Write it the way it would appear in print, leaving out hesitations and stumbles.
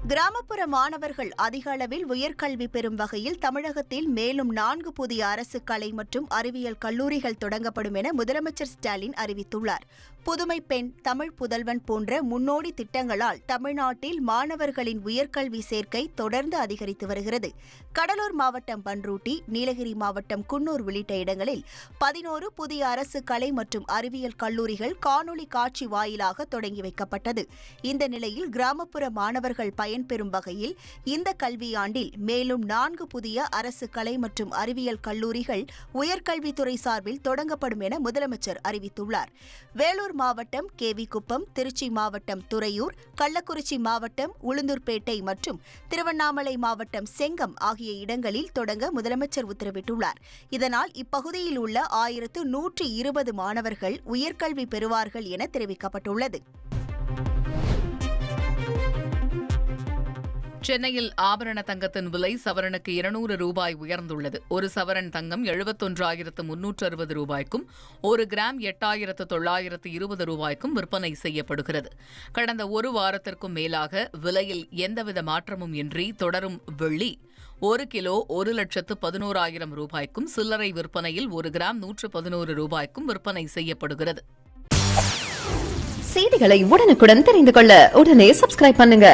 கிராமப்புற மாணவர்கள் அதிக அளவில் உயர்கல்வி பெறும் வகையில் தமிழகத்தில் மேலும் 4 புதிய அரசு கலை மற்றும் அறிவியல் கல்லூரிகள் தொடங்கப்படும் என முதலமைச்சர் ஸ்டாலின் அறிவித்துள்ளார். புதுமை பெண், தமிழ் புதல்வன் போன்ற முன்னோடி திட்டங்களால் தமிழ்நாட்டில் மாணவர்களின் உயர்கல்வி சேர்க்கை தொடர்ந்து அதிகரித்து வருகிறது. கடலூர் மாவட்டம் பன்ருட்டி, நீலகிரி மாவட்டம் குன்னூர் உள்ளிட்ட இடங்களில் 11 புதிய அரசு கலை மற்றும் அறிவியல் கல்லூரிகள் காணொலி காட்சி வாயிலாக தொடங்கி வைக்கப்பட்டது. இந்த நிலையில் கிராமப்புற மாணவர்கள் பயன்பெறும் வகையில் இந்த கல்வியாண்டில் மேலும் 4 புதிய அரசு கலை மற்றும் அறிவியல் கல்லூரிகள் உயர்கல்வித்துறை சார்பில் தொடங்கப்படும் என முதலமைச்சர் அறிவித்துள்ளார். வேலூர் மாவட்டம் கேவிக்குப்பம், திருச்சி மாவட்டம் துறையூர், கள்ளக்குறிச்சி மாவட்டம் உளுந்தூர்பேட்டை மற்றும் திருவண்ணாமலை மாவட்டம் செங்கம் ஆகிய இடங்களில் தொடங்க முதலமைச்சர் உத்தரவிட்டுள்ளார். இதனால் இப்பகுதியில் உள்ள 1120 மாணவர்கள் உயர்கல்வி பெறுவார்கள் என தெரிவிக்கப்பட்டுள்ளது. சென்னையில் ஆபரண தங்கத்தின் விலை சவரனுக்கு 200 ரூபாய் உயர்ந்துள்ளது. ஒரு சவரன் தங்கம் 71,360 ரூபாய்க்கும், ஒரு கிராம் 8,920 ரூபாய்க்கும் விற்பனை செய்யப்படுகிறது. கடந்த ஒரு வாரத்திற்கும் மேலாக விலையில் எந்தவித மாற்றமும் இன்றி தொடரும் வெள்ளி 1 கிலோ 1,11,000 ரூபாய்க்கும், சில்லறை விற்பனையில் 1 கிராம் 111 ரூபாய்க்கும் விற்பனை செய்யப்படுகிறது. செய்திகளை உடனுக்குடன் தெரிந்து கொள்ள உடனே சப்ஸ்கிரைப் பண்ணுங்க.